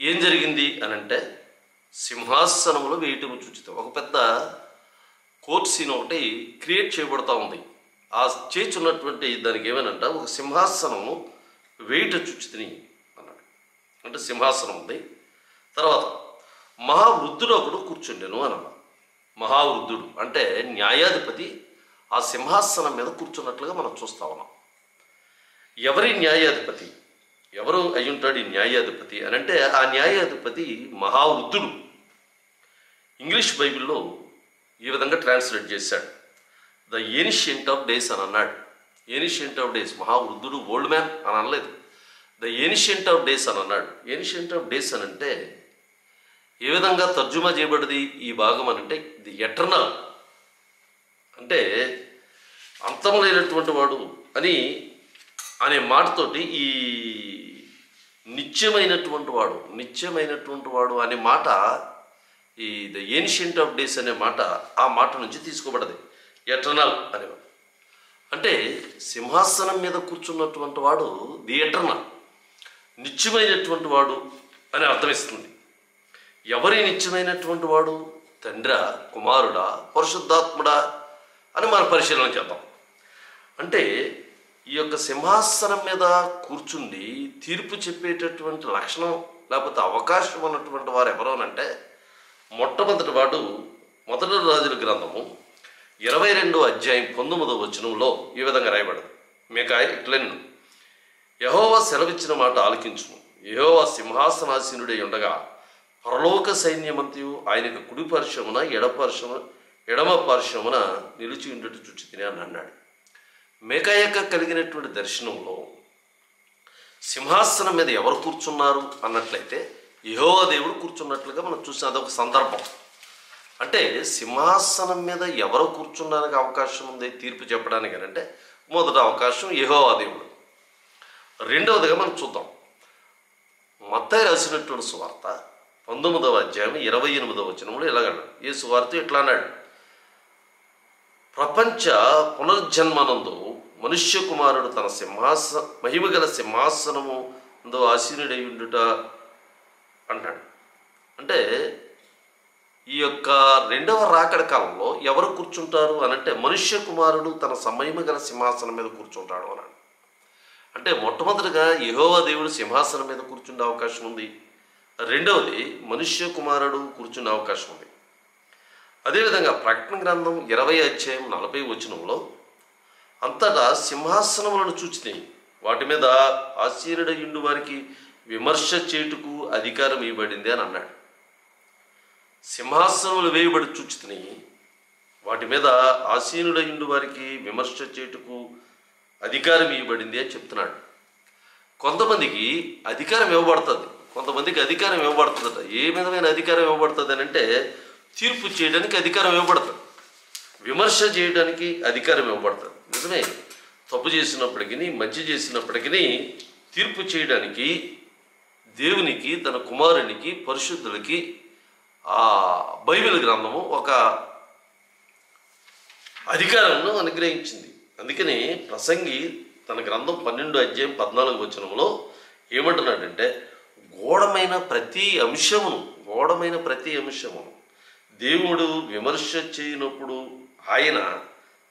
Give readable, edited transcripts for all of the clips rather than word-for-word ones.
ఏం జరిగింది అని అంటే సింహాసనములు వేయటం చూచితే ఒక పెద్ద కోర్ట్ సీన్ ఒకటి క్రియేట్ చేయబడుతూ ఉంది. ఆ చేర్చున్నటువంటి దానికి ఏమనంట ఒక సింహాసనము వేయట చూచితిని అన్నాడు. అంటే సింహాసనం ఉంది. తర్వాత మహావృద్ధుడు ఒకడు కూర్చుండెను అన్నాడు. మహావృద్ధుడు అంటే న్యాయాధిపతి ఆ సింహాసనం మీద కూర్చున్నట్లుగా మనం చూస్తా ఉన్నాం. ఎవరి న్యాయాధిపతి, ఎవరు అయి ఉంటాడు ఈ న్యాయాధిపతి అని అంటే ఆ న్యాయాధిపతి మహావృద్ధుడు. ఇంగ్లీష్ బైబిల్లో ఈ విధంగా ట్రాన్స్లేట్ చేశాడు, ద ఏన్షియంట్ ఆఫ్ డేస్ అని అన్నాడు. ఏన్షియంట్ ఆఫ్ డేస్, మహావృద్ధుడు ఓల్డ్ మ్యాన్ అని అనలేదు, ద ఏన్షియంట్ ఆఫ్ డేస్ అని అన్నాడు. ఏన్షియంట్ ఆఫ్ డేస్ అని అంటే ఏ విధంగా తర్జుమా చేయబడింది ఈ భాగం అని అంటే ది ఎటర్నల్, అంటే అంతం లేనటువంటి వాడు అని అనే మాటతోటి ఈ నిత్యమైనటువంటి వాడు అనే మాట, ఈ ద ఏన్షియంట్ ఆఫ్ డేస్ అనే మాట ఆ మాట నుంచి తీసుకోబడది. ఎటర్నల్ అనేవాడు అంటే సింహాసనం మీద కూర్చున్నటువంటి వాడు ది ఎటర్నల్, నిత్యమైనటువంటి వాడు అని అర్థమిస్తుంది. ఎవరి నిత్యమైనటువంటి వాడు? తండ్రా, కుమారుడా, పరిశుద్ధాత్ముడా అని మనం పరిశీలన చేద్దాం. అంటే ఈ యొక్క సింహాసనం మీద కూర్చుండి తీర్పు చెప్పేటటువంటి లక్షణం లేకపోతే అవకాశం ఉన్నటువంటి వారు ఎవరోనంటే మొట్టమొదటి వాడు మొదటి రాజుల గ్రంథము 22వ అధ్యాయం 19వ వచనంలో ఈ విధంగా రాయబడింది. మీకాయ ఇట్లెన్ను, యెహోవా సెలవిచ్చిన మాట ఆలకించుము, యెహోవా సింహాసనాసీనుడై ఉండగా పరలోక సైన్యమంతయు ఆయనకు కుడి పార్శ్వమున ఎడమ పార్శ్వమున నిలిచి ఉండేట్టు చూచితిని అని అన్నాడు. మేకాయక కలిగినటువంటి దర్శనంలో సింహాసనం మీద ఎవరు కూర్చున్నారు అన్నట్లయితే యెహోవా దేవుడు కూర్చున్నట్లుగా మనం చూసిన అదొక సందర్భం. అంటే సింహాసనం మీద ఎవరు కూర్చున్నానికి అవకాశం ఉంది తీర్పు చెప్పడానికి అంటే మొదటి అవకాశం యెహోవా దేవుడు. రెండవదిగా మనం చూద్దాం, మత్తయి రాసినటువంటి సువార్త 19వ అధ్యాయం 28వ వచనంలో ఇలాగన్నాడు. ఈ సువార్త ఇట్లా అన్నాడు, ప్రపంచ పునర్జన్మనందు మనుష్య కుమారుడు తన మహిమగల సింహాసనము అందు ఆసీనుడై ఉండుట అంటాడు. అంటే ఈ యొక్క రెండవ రాకడ కాలంలో ఎవరు కూర్చుంటారు అనంటే మనుష్య కుమారుడు తన మహిమగల సింహాసనం మీద కూర్చుంటాడు అన్నాడు. అంటే మొట్టమొదటిగా యెహోవా దేవుడు సింహాసనం మీద కూర్చుండే అవకాశం ఉంది. రెండవది మనుష్య కుమారుడు కూర్చునే అవకాశం ఉంది. అదేవిధంగా ప్రకటన గ్రంథం 20వ అధ్యాయం 40వ వచనంలో అంతటా సింహాసనములను చూచితిని, వాటి మీద ఆసీనుడయుండు వారికి విమర్శ చేటుకు అధికారం ఇవ్వబడింది అని అన్నాడు. సింహాసనములు వేయబడి చూచితిని, వాటి మీద ఆసీనుడయుండు వారికి విమర్శ చేటుకు అధికారం ఇవ్వబడింది అని చెప్తున్నాడు. కొంతమందికి అధికారం ఇవ్వబడుతుంది, కొంతమందికి అధికారం ఇవ్వబడుతుందట. ఏ విధమైన అధికారం ఇవ్వబడుతుంది అని అంటే తీర్పు చేయడానికి అధికారం ఇవ్వబడుతుంది, విమర్శ చేయడానికి అధికారం ఇవ్వబడుతుంది. నిజమే, తప్పు చేసినప్పటికీ మంచి చేసినప్పటికీ తీర్పు చేయడానికి దేవునికి తన కుమారునికి పరిశుద్ధులకి ఆ బైబిల్ గ్రంథము ఒక అధికారంను అనుగ్రహించింది. అందుకని ప్రసంగి తన గ్రంథం 12వ అధ్యాయం 14వ వచనంలో ఏమంటున్నాడంటే గూఢమైన ప్రతి అంశమును దేవుడు విమర్శ చేయనప్పుడు ఆయన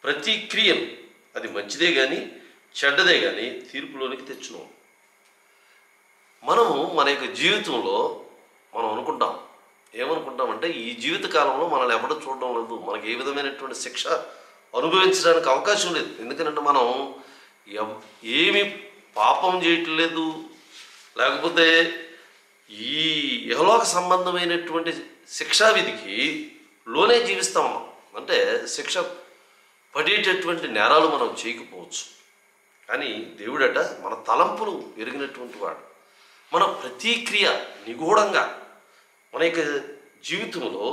ప్రతి క్రియను, అది మంచిదే కానీ చెడ్డదే కానీ తీర్పులోనికి తెచ్చును. మనము మన యొక్క జీవితంలో మనం ఏమనుకుంటామంటే ఈ జీవిత కాలంలో మనల్ని ఎవడో చూడడం లేదు, మనకి ఏ విధమైనటువంటి శిక్ష అనుభవించడానికి అవకాశం లేదు. ఎందుకంటే మనం ఏమి పాపం చేయటం లేదు, లేకపోతే ఈ యెహోవాక సంబంధమైనటువంటి శిక్షావిధికి లోనే జీవిస్తా ఉన్నాం. అంటే శిక్ష పడేటటువంటి నేరాలు మనం చేయకపోవచ్చు, కానీ దేవుడట మన తలంపులు ఎరిగినటువంటి వాడు. మన ప్రతి క్రియ నిగూఢంగా మన యొక్క జీవితంలో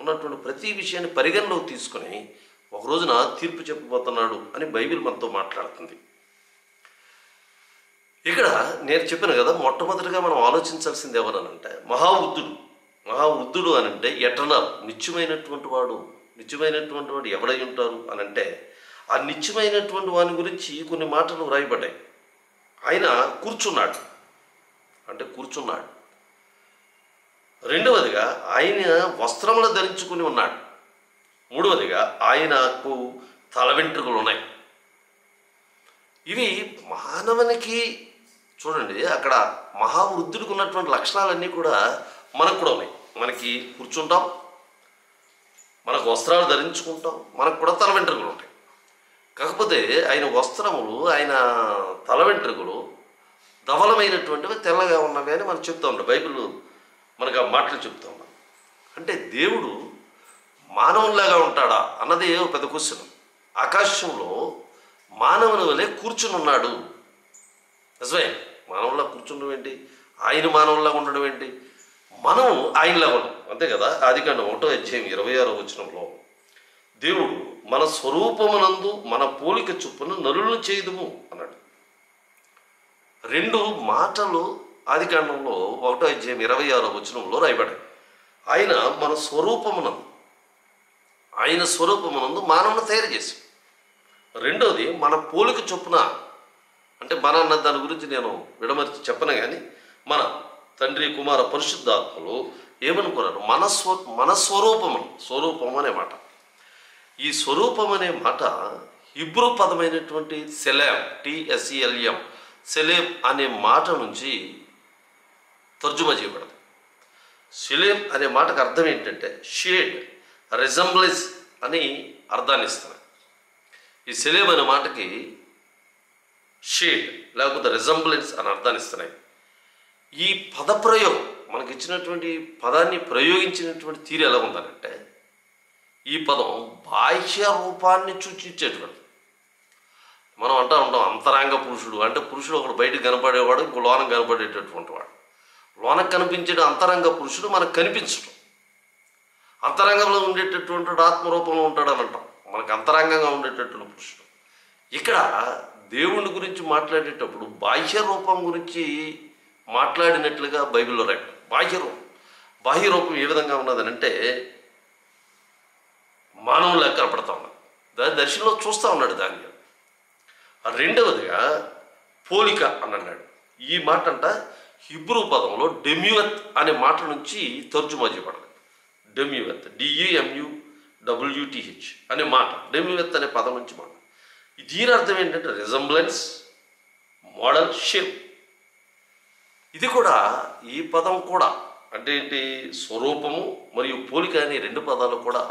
ఉన్నటువంటి ప్రతి విషయాన్ని పరిగణలోకి తీసుకొని ఒక రోజున తీర్పు చెప్పబోతున్నాడు అని బైబిల్ మనతో మాట్లాడుతుంది. ఇక్కడ నేను చెప్పాను కదా, మొట్టమొదటిగా మనం ఆలోచించాల్సింది ఎవరనంటే మహావృద్ధుడు అనంటే ఎటర్నల్, నిత్యమైనటువంటి వాడు ఎవడై ఉంటారు అనంటే ఆ నిత్యమైనటువంటి వాని గురించి కొన్ని మాటలు వ్రాయబడ్డాయి. ఆయన కూర్చున్నాడు. రెండవదిగా ఆయన వస్త్రములు ధరించుకుని ఉన్నాడు. మూడవదిగా ఆయనకు తల వెంట్రుకలు ఉన్నాయి. ఇవి మానవునికి చూడండి, అక్కడ మహావృద్ధుడికి ఉన్నటువంటి లక్షణాలన్నీ కూడా మనకు కూడా ఉన్నాయి. మనకి కూర్చుంటాం, మనకు వస్త్రాలు ధరించుకుంటాం, మనకు కూడా తల వెంట్రుకలు ఉంటాయి. కాకపోతే ఆయన వస్త్రములు, ఆయన తల వెంట్రుకలు ధవలమైనటువంటివి, తెల్లగా ఉన్నవి అని మనం చెప్తా ఉంటాం. బైబిల్ మనకు ఆ మాటలు చెప్తా ఉన్నాం. అంటే దేవుడు మానవునిలాగా ఉంటాడా అన్నది ఒక పెద్ద క్వశ్చన్. ఆకాశంలో మానవుని వలె కూర్చుని ఉన్నాడు. నిజమే, మానవుల్లా కూర్చుండడం ఏంటి, ఆయన మానవుల్లాగా ఉండడం ఏంటి, మనం ఆయనలాగా ఉన్నాం, అంతే కదా. ఆదికాండం 1:26 దేవుడు మన స్వరూపమునందు మన పోలిక చొప్పున నరులను చేయుదుము అన్నాడు. 2 మాటలు ఆదికాండంలో 1:26 రాయబడ్డాయి. ఆయన మన స్వరూపమునందు, ఆయన స్వరూపమునందు మానవుని తయారు చేసి, రెండోది మన పోలిక చొప్పున, అంటే మన అన్న దాని గురించి నేను విడమర్చి చెప్పను, కానీ మన తండ్రి కుమార పరిశుద్ధాత్మలు ఏమనుకున్నారు, మన స్వరూపం అనే మాట. ఈ స్వరూపం అనే మాట హిబ్రూ పదమైనటువంటి సెలేం, TSELM, సెలేం అనే మాట నుంచి తర్జుమా చేయబడింది. సెలేం అనే మాటకు అర్థం ఏంటంటే షేడ్, రిజంబ్లెన్స్ అని అర్థాన్ని ఇస్తున్నాయి. ఈ సెలేం అనే మాటకి షేడ్ లేకపోతే రిజంబ్లెన్స్ అని అర్థాన్ని ఇస్తున్నాయి. ఈ పదప్రయోగం మనకి ఇచ్చినటువంటి పదాన్ని ప్రయోగించినటువంటి తీరు ఎలా ఉందనంటే, ఈ పదం బాహ్య రూపాన్ని సూచించేటువంటి, మనం అంటూ ఉంటాం అంతరంగ పురుషుడు అంటే, పురుషుడు ఒకడు బయటకు కనపడేవాడు, ఇంకో లోన కనపడేటటువంటి వాడు. లోనకు కనిపించే అంతరంగ పురుషుడు మనకు కనిపించడం, అంతరంగంలో ఉండేటటువంటి ఆత్మరూపంలో ఉంటాడని అంటాం. మనకు అంతరంగంగా ఉండేటటువంటి పురుషుడు. ఇక్కడ దేవుని గురించి మాట్లాడేటప్పుడు బాహ్య రూపం గురించి మాట్లాడినట్లుగా బైబిల్లో రాయడం. బాహ్య రూపం ఏ విధంగా ఉన్నదనంటే మానవులా కనపడతా ఉన్నాడు, దాని దర్శనంలో చూస్తూ ఉన్నాడు దాన్ని. రెండవదిగా పోలిక అని అన్నాడు. ఈ మాట అంట హిబ్రూ పదంలో డెమ్యూవత్ అనే మాట నుంచి తర్జుమా చేయబడింది. డెమ్యూవత్, DEMUWTH అనే మాట, డెమ్యూవత్ అనే పదం నుంచి మాట. దీని అర్థం ఏంటంటే రిజంబ్లెన్స్, మోడల్, షేప్. ఇది కూడా, ఈ పదం కూడా అంటే ఏంటి, స్వరూపము మరియు పోలిక అనే 2 పదాలు కూడా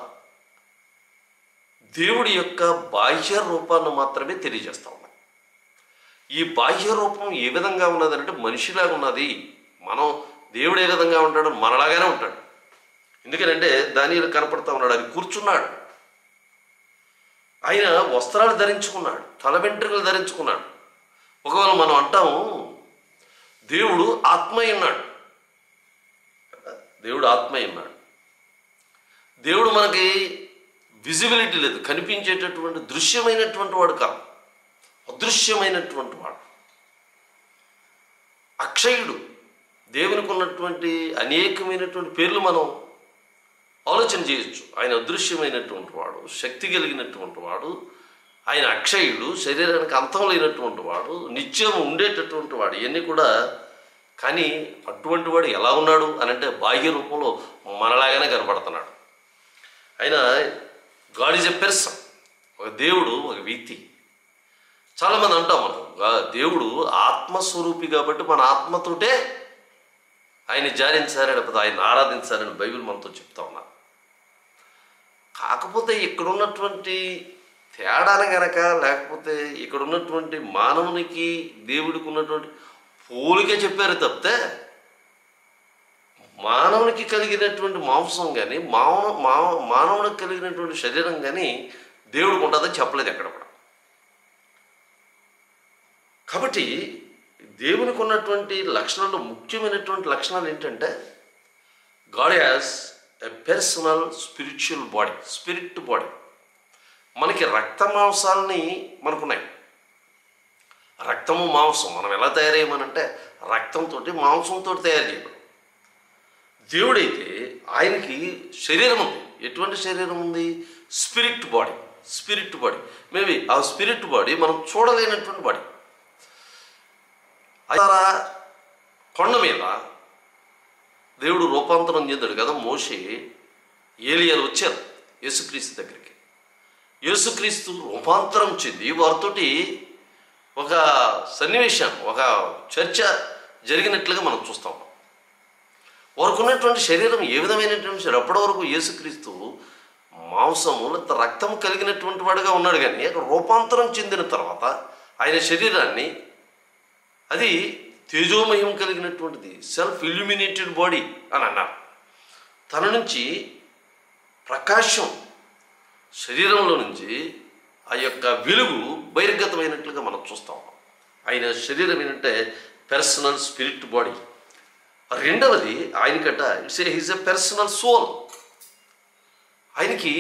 దేవుడి యొక్క బాహ్య రూపాన్ని మాత్రమే తెలియజేస్తూ ఉన్నాయి. ఈ బాహ్య రూపం ఏ విధంగా ఉన్నదంటే మనిషిలాగా ఉన్నది. మనం దేవుడు ఏ విధంగా ఉంటాడు, మనలాగానే ఉంటాడు. ఎందుకంటే దానియేలు కనపడతా ఉన్నాడు, ఆయన కూర్చున్నాడు, ఆయన వస్త్రాలు ధరించుకున్నాడు, తల వెంట్రుకలు ధరించుకున్నాడు. ఒకవేళ మనం అంటాము దేవుడు ఆత్మయ్య ఉన్నాడు, దేవుడు ఆత్మయ్య ఉన్నాడు. దేవుడు మనకి విజిబిలిటీ లేదు, కనిపించేటటువంటి దృశ్యమైనటువంటి వాడు కాదు, అదృశ్యమైనటువంటి వాడు, అక్షయుడు. దేవునికి ఉన్నటువంటి అనేకమైనటువంటి పేర్లు మనం ఆలోచన చేయొచ్చు. ఆయన అదృశ్యమైనటువంటి వాడు, శక్తి కలిగినటువంటి వాడు, ఆయన అక్షయుడు, శరీరానికి అంతం లేనటువంటి వాడు, నిత్యం ఉండేటటువంటి వాడు, ఇవన్నీ కూడా. కానీ అటువంటి వాడు ఎలా ఉన్నాడు అని అంటే బాహ్య రూపంలో మనలాగానే కనపడుతున్నాడు. ఆయన గాడ్ ఈజ్ ఎ పర్సన్, ఒక దేవుడు, ఒక వ్యక్తి. చాలామంది అంటాం మనం దేవుడు ఆత్మస్వరూపి కాబట్టి మన ఆత్మతోటే ఆయన ధ్యానించాలని, లేకపోతే ఆయన ఆరాధించాలని బైబిల్ మనతో చెప్తా ఉన్నా. కాకపోతే ఇక్కడ ఉన్నటువంటి తేడాను గనక, లేకపోతే ఇక్కడ ఉన్నటువంటి మానవునికి దేవుడికి ఉన్నటువంటి పోలికే చెప్పారు తప్పితే మానవునికి కలిగినటువంటి మాంసం కానీ, మానవునికి కలిగినటువంటి శరీరం కానీ దేవుడికి ఉంటుందని చెప్పలేదు ఎక్కడ కూడా. కాబట్టి దేవునికి ఉన్నటువంటి లక్షణాలు, ముఖ్యమైనటువంటి లక్షణాలు ఏంటంటే God has a personal spiritual body, spirit body. మనకి రక్త మాంసాలని మనకున్నాయి. రక్తము మాంసం మనం ఎలా తయారయ్యమనంటే రక్తంతో, మాంసంతో తయారు చేయబడి. దేవుడైతే ఆయనకి శరీరం ఉంది. ఎటువంటి శరీరం ఉంది? Spirit body. మేబీ ఆ స్పిరిట్ బాడీ మనం చూడలేనటువంటి బాడీ. కొండ మీద దేవుడు రూపాంతరం చెందాడు కదా. మోషే, ఏలియాలు వచ్చారు యేసుక్రీస్తు దగ్గరికి. యేసుక్రీస్తు రూపాంతరం చెంది వారితోటి ఒక సన్నివేశం, ఒక చర్చ జరిగినట్లుగా మనం చూస్తాం. వారికి ఉన్నటువంటి శరీరం ఏ విధమైనటువంటి శరీరం, అప్పటి వరకు యేసుక్రీస్తు మాంసము రక్తం కలిగినటువంటి వాడుగా ఉన్నాడు. కానీ అక్కడ రూపాంతరం చెందిన తర్వాత ఆయన శరీరాన్ని అది తేజోమయం కలిగినటువంటిది, సెల్ఫ్ ఇల్యూమినేటెడ్ బాడీ అని అన్నారు. తన నుంచి ప్రకాశం, శరీరంలో నుంచి ఆ యొక్క వెలుగు బహిర్గతమైనట్లుగా మనం చూస్తాం. ఆయన శరీరం ఏంటంటే పర్సనల్ స్పిరిట్ బాడీ. రెండవది ఆయనకట హిజ్ ఎ పర్సనల్ సోల్. ఆయనకి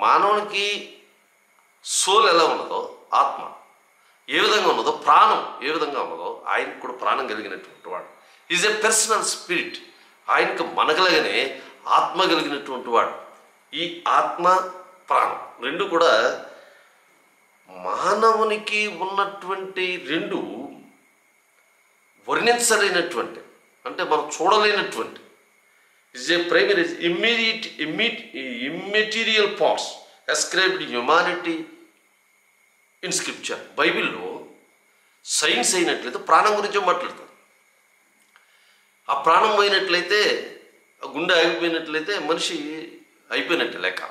మానవునికి సోల్ ఎలా ఉన్నదో, ఆత్మ ఏ విధంగా ఉన్నదో, ప్రాణం ఏ విధంగా ఉన్నదో ఆయనకు కూడా ప్రాణం కలిగినటువంటి వాడు. Is a personal spirit. ఆయనకు మనకలాగానే ఆత్మ కలిగినటువంటి వాడు. ఈ ఆత్మ ప్రాణం రెండు కూడా మానవునికి ఉన్నటువంటి రెండు వర్ణించలేనటువంటి, అంటే మనం చూడలేనటువంటి, is a primary immaterial parts ascribed humanity in scripture. బైబిల్లో సైన్స్ అయినట్లయితే ప్రాణం గురించి మాట్లాడతారు. ఆ ప్రాణం పోయినట్లయితే, ఆ గుండె ఆగిపోయినట్లయితే మనిషి అయిపోయినట్టు లెక్క,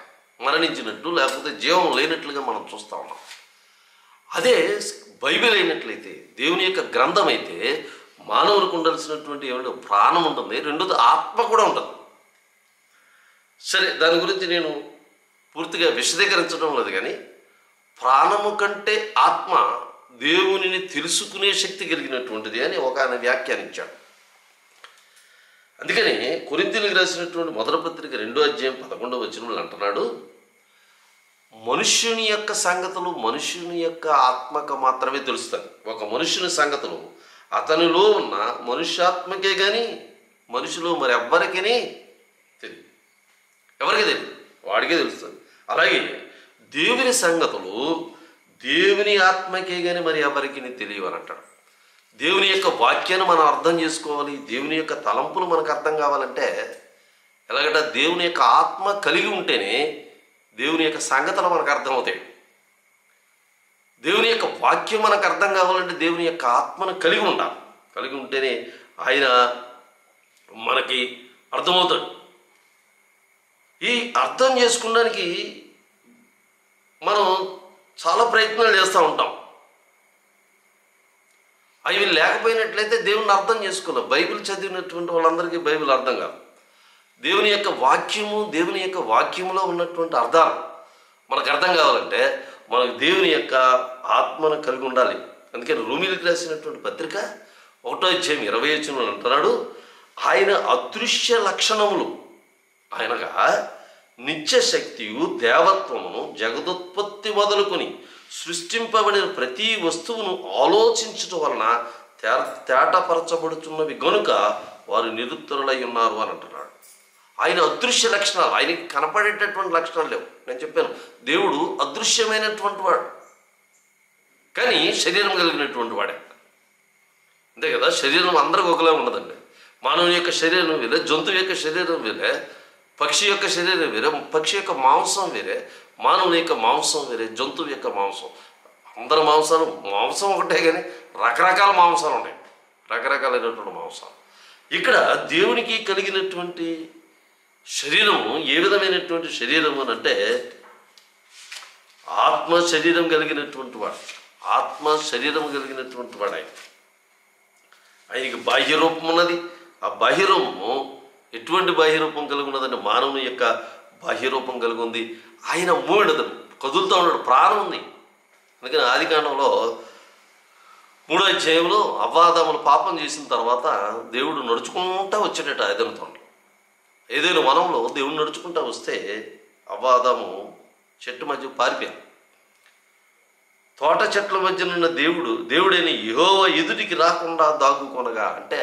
మరణించినట్టు, లేకపోతే జీవం లేనట్లుగా మనం చూస్తూ ఉన్నాం. అదే బైబిల్ అయినట్లయితే, దేవుని యొక్క గ్రంథం అయితే మానవులకు ఉండాల్సినటువంటి ఏమిటో ప్రాణం ఉంటుంది, రెండోది ఆత్మ కూడా ఉంటుంది. సరే, దాని గురించి నేను పూర్తిగా విశదీకరించడం లేదు. కానీ ప్రాణము కంటే ఆత్మ దేవునిని తెలుసుకునే శక్తి కలిగినటువంటిది అని ఒక ఆయన వ్యాఖ్యానించాడు. అందుకని కొరింథీయులకు రాసినటువంటి మొదటి పత్రిక 2వ అధ్యాయం 11వ వచనంలో అంటున్నాడు, మనుష్యుని యొక్క సంగతులు మనుష్యుని యొక్క ఆత్మకు మాత్రమే తెలుస్తుంది. ఒక మనుష్యుని సంగతులు అతనిలో ఉన్న మనుష్యాత్మకే కానీ మనిషిలో మరి ఎవ్వరికీ తెలియదు. ఎవరికి తెలియదు, వాడికే తెలుస్తుంది. అలాగే దేవుని సంగతులు దేవుని ఆత్మకే కానీ మరి ఎవరికి తెలియవు అని అంటాడు. దేవుని యొక్క వాక్యాన్ని మనం అర్థం చేసుకోవాలి, దేవుని యొక్క తలంపులు మనకు అర్థం కావాలంటే ఎలాగంటే దేవుని యొక్క ఆత్మ కలిగి ఉంటేనే దేవుని యొక్క సంగతులు మనకు అర్థమవుతాయి. దేవుని యొక్క వాక్యం మనకు అర్థం కావాలంటే దేవుని యొక్క ఆత్మను కలిగి ఉండాలి. కలిగి ఉంటేనే ఆయన మనకి అర్థమవుతాడు. ఈ అర్థం చేసుకోవడానికి మనం చాలా ప్రయత్నాలు చేస్తూ ఉంటాం. అవి లేకపోయినట్లయితే దేవుని అర్థం చేసుకోలేం. బైబిల్ చదివినటువంటి వాళ్ళందరికీ బైబిల్ అర్థం కాదు. దేవుని యొక్క వాక్యము, దేవుని యొక్క వాక్యంలో ఉన్నటువంటి అర్థాలు మనకు అర్థం కావాలంటే మనకు దేవుని యొక్క ఆత్మను కలిగి ఉండాలి. అందుకని రోమీయులకు రాసినటువంటి పత్రిక 1వ అధ్యాయం 20వ వచనంలో అంటున్నాడు, ఆయన అదృశ్య లక్షణములు ఆయనగా నిత్య శక్తియు దేవత్వమును జగదుత్పత్తి మొదలుకొని సృష్టింపబడిన ప్రతి వస్తువును ఆలోచించటం వలన తేటపరచబడుతున్నవి గనుక వారు నిరుత్తరులై ఉన్నారు అని అంటున్నాడు. ఆయన అదృశ్య లక్షణాలు, ఆయనకి కనపడేటటువంటి లక్షణాలు లేవు. నేను చెప్పాను, దేవుడు అదృశ్యమైనటువంటి వాడు కానీ శరీరం కలిగినటువంటి వాడే. అంతే కదా, శరీరం అందరికి ఒకలా ఉండదండి. మానవుని యొక్క శరీరం వేరే, జంతువు యొక్క శరీరం వేరే, పక్షి యొక్క శరీరం వేరే, పక్షి యొక్క మాంసం వేరే, మానవుని యొక్క మాంసం వేరే, జంతువు యొక్క మాంసం. అందరి మాంసం ఒకటే కానీ రకరకాల మాంసాలు ఉన్నాయి, రకరకాలైనటువంటి మాంసాలు. ఇక్కడ దేవునికి కలిగినటువంటి శరీరము ఏ విధమైనటువంటి శరీరం అని అంటే ఆత్మ శరీరం కలిగినటువంటి వాడు, ఆత్మ శరీరం కలిగినటువంటి వాడు ఆయన. ఆయనకి బాహ్య రూపం ఉన్నది. ఆ బాహ్యరూపము ఎటువంటి బాహ్యరూపం కలిగి ఉన్నదంటే మానవుని యొక్క బాహ్యరూపం కలిగి ఉంది. ఆయన మూడదు, కదులుతూ ఉన్నాడు, ప్రాణం ఉంది. అందుకని ఆదికాండంలో 3వ అధ్యాయంలో అవ్వాదాములు పాపం చేసిన తర్వాత దేవుడు నడుచుకుంటూ వచ్చేటట్టు ఏదైనా వనంలో దేవుడు నడుచుకుంటూ వస్తే అవ్వాదాము చెట్టు మధ్య పారిపోయారు. తోట చెట్ల మధ్యనున్న దేవుడైన యెహోవా ఎదుటికి రాకుండా దాగుకొనగా, అంటే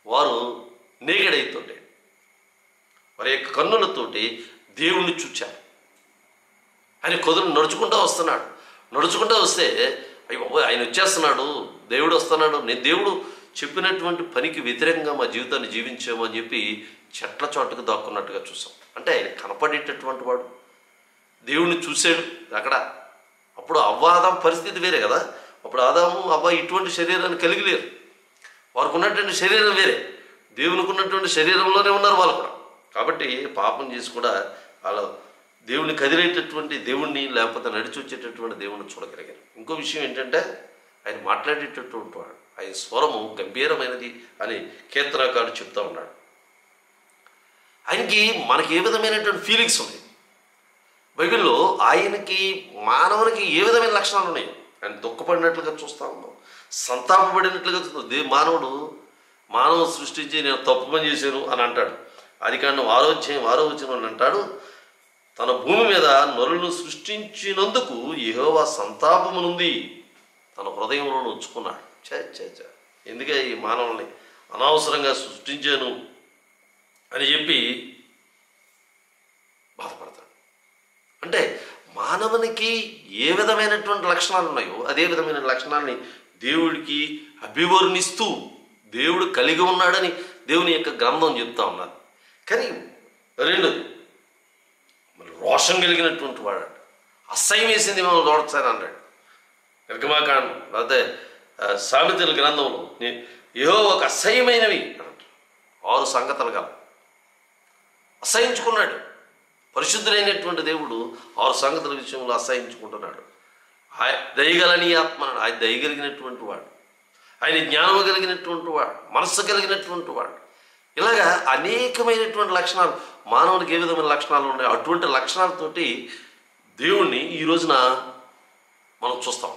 వారు నేగడైతుంటే వారి యొక్క కన్నులతోటి దేవుణ్ణి చూచారు. ఆయన నడుచుకుంటూ వస్తున్నాడు. నడుచుకుంటూ వస్తే అయ్యో ఆయన వచ్చేస్తున్నాడు, దేవుడు వస్తున్నాడు, నేను దేవుడు చెప్పినటువంటి పనికి వ్యతిరేకంగా మా జీవితాన్ని జీవించాము అని చెప్పి చెట్ల చోటుకు దాక్కున్నట్టుగా చూసాం. అంటే ఆయన కనపడేటటువంటి వాడు, దేవుణ్ణి చూశాడు అక్కడ. అప్పుడు ఆదాము పరిస్థితి వేరే కదా. అప్పుడు ఆదాము అవ్వ ఇటువంటి శరీరాన్ని కలిగి లేరు. వారికి ఉన్నటువంటి శరీరం వేరే, దేవునికి ఉన్నటువంటి శరీరంలోనే ఉన్నారు వాళ్ళు కూడా. కాబట్టి పాపం చేసి కూడా వాళ్ళ దేవుని కదిలేటటువంటి దేవుణ్ణి, లేకపోతే నడిచి వచ్చేటటువంటి దేవుణ్ణి చూడగలిగారు. ఇంకో విషయం ఏంటంటే ఆయన మాట్లాడేటటువంటి వాడు, ఆయన స్వరము గంభీరమైనది అని కీర్తనకారుడు చెప్తా ఉన్నాడు. ఆయనకి మనకి ఏ విధమైనటువంటి ఫీలింగ్స్ ఉన్నాయి బైబిల్లో, ఆయనకి మానవునికి ఏ విధమైన లక్షణాలు ఉన్నాయి. ఆయన దుఃఖపడినట్లుగా చూస్తూ ఉన్నాం, సంతాపపడినట్లుగా చూస్తాం. మానవుడు సృష్టించి నేను తప్పు పని చేశాను అని అంటాడు. ఆదికాండం 6వ వచనం అని అంటాడు, తన భూమి మీద నరులను సృష్టించినందుకు యెహోవా సంతాపమునుంది తన హృదయంలో ఉంచుకున్నాడు. ఎందుకే ఈ మానవుల్ని అనవసరంగా సృష్టించాను అని చెప్పి బాధపడతాడు. అంటే మానవునికి ఏ విధమైనటువంటి లక్షణాలు ఉన్నాయో అదే విధమైన లక్షణాలని దేవుడికి అభివర్ణిస్తూ దేవుడు కలిగి ఉన్నాడని దేవుని యొక్క గ్రంథం చెప్తా ఉన్నారు. కానీ రెండోది, మరి రోషం కలిగినటువంటి వాడు, అసహ్యం వేసింది మనం చూడొచ్చాను అన్నాడు నిర్గమాకాండం, లేకపోతే సామెతల గ్రంథంలో యెహోవాకు అసహ్యమైనవి అంటారు. 6 సంగతులు కాదు, అసహించుకున్నాడు. పరిశుద్ధుడైనటువంటి దేవుడు 6 సంగతుల విషయంలో అసహించుకుంటున్నాడు. దయగలని ఆత్మ, ఆయన దయగలిగినటువంటి వాడు, ఆయన జ్ఞానము కలిగినటువంటి వాడు, మనస్సు కలిగినటువంటి వాడు. ఇలాగా అనేకమైనటువంటి లక్షణాలు, మానవునికి ఏ విధమైన లక్షణాలు ఉన్నాయో అటువంటి లక్షణాలతోటి దేవుణ్ణి ఈ రోజున మనం చూస్తాం.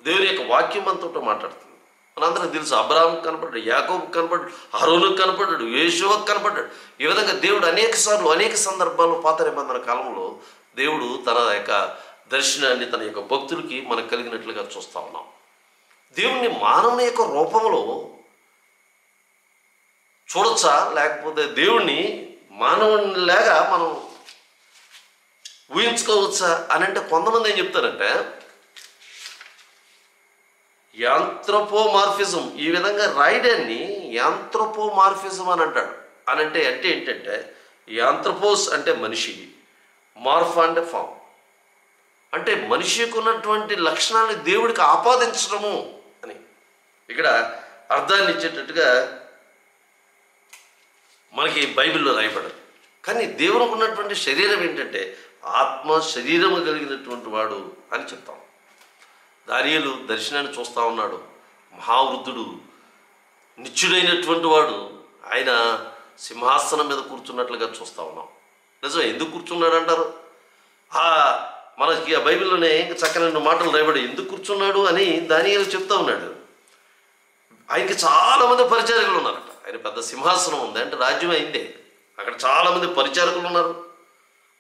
దేవుని యొక్క వాక్యం మనతో మాట్లాడుతుంది. మనందరం తెలుసు, అబ్రాహాముకు కనపడ్డాడు, యాకోబుకు కనపడ్డాడు, అహరోనుకు కనపడ్డాడు, యేషువకు కనపడ్డాడు. ఈ విధంగా దేవుడు అనేక సార్లు అనేక సందర్భాల్లో పాత నిబంధన కాలంలో దేవుడు తన యొక్క దర్శనాన్ని తన యొక్క భక్తులకి మనకు కలిగినట్లుగా చూస్తూ ఉన్నాం. దేవుణ్ణి మానవుని యొక్క రూపంలో చూడొచ్చా, లేకపోతే దేవుణ్ణి మానవునిలాగా మనం ఊహించుకోవచ్చా అని అంటే కొంతమంది ఏం చెప్తారంటే యాంథ్రోపోమార్ఫిజం, ఈ విధంగా రాయడాన్ని యాంథ్రోపోమార్ఫిజం అని అంటాడు. అని అంటే ఏంటంటే యాంథ్రోపోస్ అంటే మనిషి, మార్ఫ్ అంటే ఫామ్, అంటే మనిషికి ఉన్నటువంటి లక్షణాలను దేవుడికి ఆపాదించడము అని ఇక్కడ అర్థాన్ని ఇచ్చేటట్టుగా మనకి బైబిల్లో రాయబడదు. కానీ దేవునికి ఉన్నటువంటి శరీరం ఏంటంటే ఆత్మ శరీరము కలిగినటువంటి వాడు అని చెప్తాం. దానియేలు దర్శనాన్ని చూస్తూ ఉన్నాడు, మహావృద్ధుడు, నిత్యుడైనటువంటి వాడు, ఆయన సింహాసనం మీద కూర్చున్నట్లుగా చూస్తూ ఉన్నాం. నిజమే, ఎందుకు కూర్చున్నాడు అంటారు? మనకి ఆ బైబిల్లోనే ఇంకా చక్కని మాటలు రాయబడి ఎందుకు కూర్చున్నాడు అని దానియేలు చెప్తా ఉన్నాడు. ఆయనకి చాలామంది పరిచారకులు ఉన్నారట. ఆయన పెద్ద సింహాసనం ఉంది అంటే రాజ్యం అయిందే. అక్కడ చాలామంది పరిచారకులు ఉన్నారు,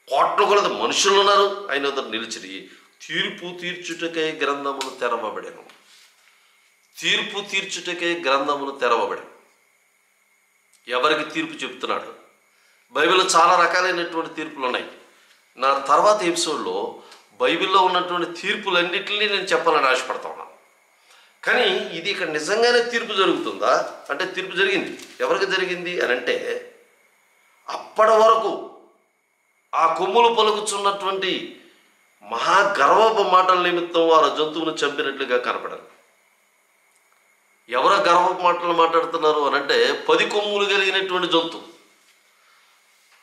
కోట్ల కొలది మనుషులు ఉన్నారు. ఆయన వద్ద నిలిచి తీర్పు తీర్చుటకై గ్రంథములు తెరవబడెను. తీర్పు తీర్చుటకై గ్రంథములు తెరవబడెను. ఎవరికి తీర్పు చెప్తున్నాడు? బైబిల్లో చాలా రకాలైనటువంటి తీర్పులు ఉన్నాయి. నా తర్వాత ఎపిసోడ్లో బైబిల్లో ఉన్నటువంటి తీర్పులన్నింటినీ నేను చెప్పాలని ఆశపడతా ఉన్నాను. కానీ ఇది ఇక్కడ నిజంగానే తీర్పు జరుగుతుందా అంటే తీర్పు జరిగింది. ఎవరికి జరిగింది అని అంటే అప్పటి వరకు ఆ కొమ్ములు పలుకుచున్నటువంటి మహాగర్వపు మాటల నిమిత్తం వారు జంతువును చంపినట్లుగా కనపడరు. ఎవరో గర్వపు మాటలు మాట్లాడుతున్నారు అని అంటే 10 కొమ్ములు కలిగినటువంటి జంతువు,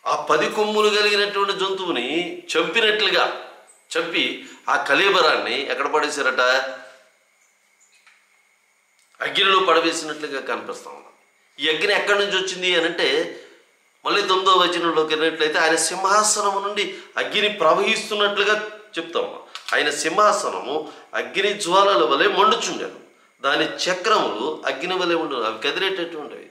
ఆ 10 కొమ్ములు కలిగినటువంటి జంతువుని చంపినట్లుగా చంపి ఆ కళేబరాన్ని ఎక్కడ పడేశారట? అగ్నిలో పడవేసినట్లుగా కనిపిస్తా ఉన్నాం. ఈ అగ్ని ఎక్కడి నుంచి వచ్చింది అని అంటే మళ్ళీ 9వ వచనంలోకి వెళ్ళినట్లయితే ఆయన సింహాసనము నుండి అగ్ని ప్రవహిస్తున్నట్లుగా చెప్తా ఉన్నాం. ఆయన సింహాసనము అగ్ని జ్వాలల వలె మండుచుండెను, దాని చక్రములు అగ్ని వలె ఉండు, అవి కదిలేటటువంటివి.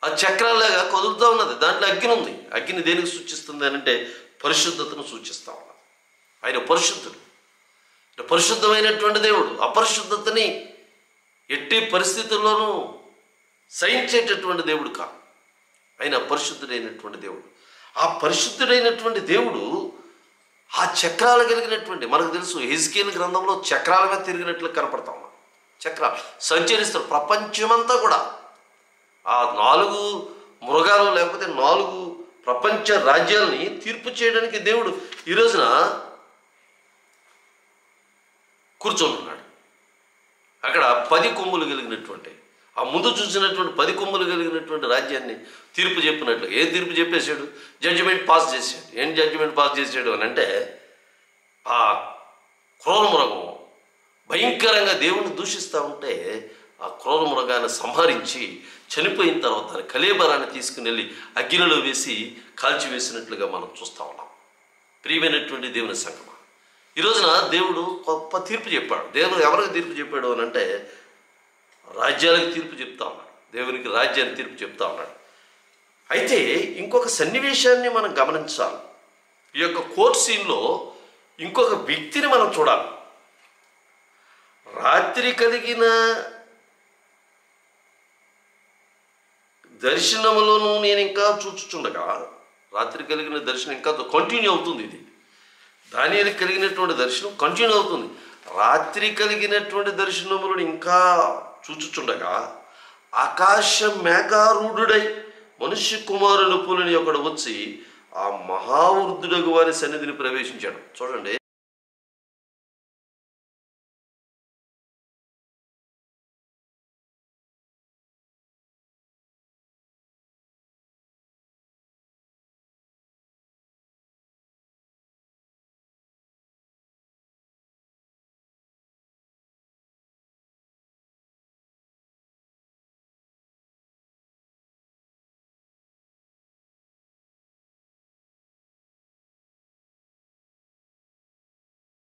ఆ చక్రాలాగా కదులుతూ ఉన్నది, దాంట్లో అగ్ని ఉంది. అగ్ని దేనికి సూచిస్తుంది అని అంటే పరిశుద్ధతను సూచిస్తూ ఉన్నాం. ఆయన పరిశుద్ధుడు, పరిశుద్ధమైనటువంటి దేవుడు. అపరిశుద్ధతని ఎట్టి పరిస్థితుల్లోనూ సహించేటటువంటి దేవుడు కాదు. ఆయన పరిశుద్ధుడైనటువంటి దేవుడు. ఆ పరిశుద్ధుడైనటువంటి దేవుడు ఆ చక్రాలు కలిగినటువంటి, మనకు తెలుసు హెజ్కేలు గ్రంథంలో చక్రాల మీద తిరిగినట్లు కనపడతా ఉన్నాం. చక్రాలు సంచరిస్తారు ప్రపంచమంతా కూడా. ఆ 4 మృగాలు లేకపోతే 4 ప్రపంచ రాజ్యాలని తీర్పు చేయడానికి దేవుడు ఈ రోజున కూర్చొని ఉన్నాడు. అక్కడ 10 కొమ్ములు కలిగినటువంటి, ఆ ముందు చూసినటువంటి 10 కొమ్ములు కలిగినటువంటి రాజ్యాన్ని తీర్పు చెప్పినట్లు ఏం తీర్పు చెప్పేశాడు? జడ్జిమెంట్ పాస్ చేశాడు. ఏం జడ్జిమెంట్ పాస్ చేశాడు అని అంటే, ఆ క్రూర మృగం భయంకరంగా దేవుణ్ణి దూషిస్తూ ఉంటే ఆ క్రూర మృగాన్ని సంహరించి చనిపోయిన తర్వాత దాని కళేబరాన్ని తీసుకుని వెళ్ళి అగ్నిలో వేసి కాల్చివేసినట్లుగా మనం చూస్తూ ఉన్నాం. ప్రియమైనటువంటి దేవుని సంగమా, ఈ రోజున దేవుడు గొప్ప తీర్పు చెప్పాడు. దేవుడు ఎవరికి తీర్పు చెప్పాడు అని అంటే, రాజ్యాలకు తీర్పు చెప్తా ఉన్నాడు. దేవునికి రాజ్యాన్ని తీర్పు చెప్తా ఉన్నాడు. అయితే ఇంకొక సన్నివేశాన్ని మనం గమనించాలి. ఈ యొక్క కోర్ట్ సీన్లో ఇంకొక వ్యక్తిని మనం చూడాలి. రాత్రి కలిగిన దర్శనములను నేను ఇంకా చూచుచుండగా, రాత్రి కలిగిన దర్శనం ఇంకా కంటిన్యూ అవుతుంది. ఇది దానియేలుకు కలిగినటువంటి దర్శనం కంటిన్యూ అవుతుంది. రాత్రి కలిగినటువంటి దర్శనములను ఇంకా చూచుచుండగా ఆకాశ మేఘారూఢుడై మనుష్య కుమారుని పోలిన ఒకడు వచ్చి ఆ మహావృద్ధుడగు వారి సన్నిధిని ప్రవేశించాడు. చూడండి.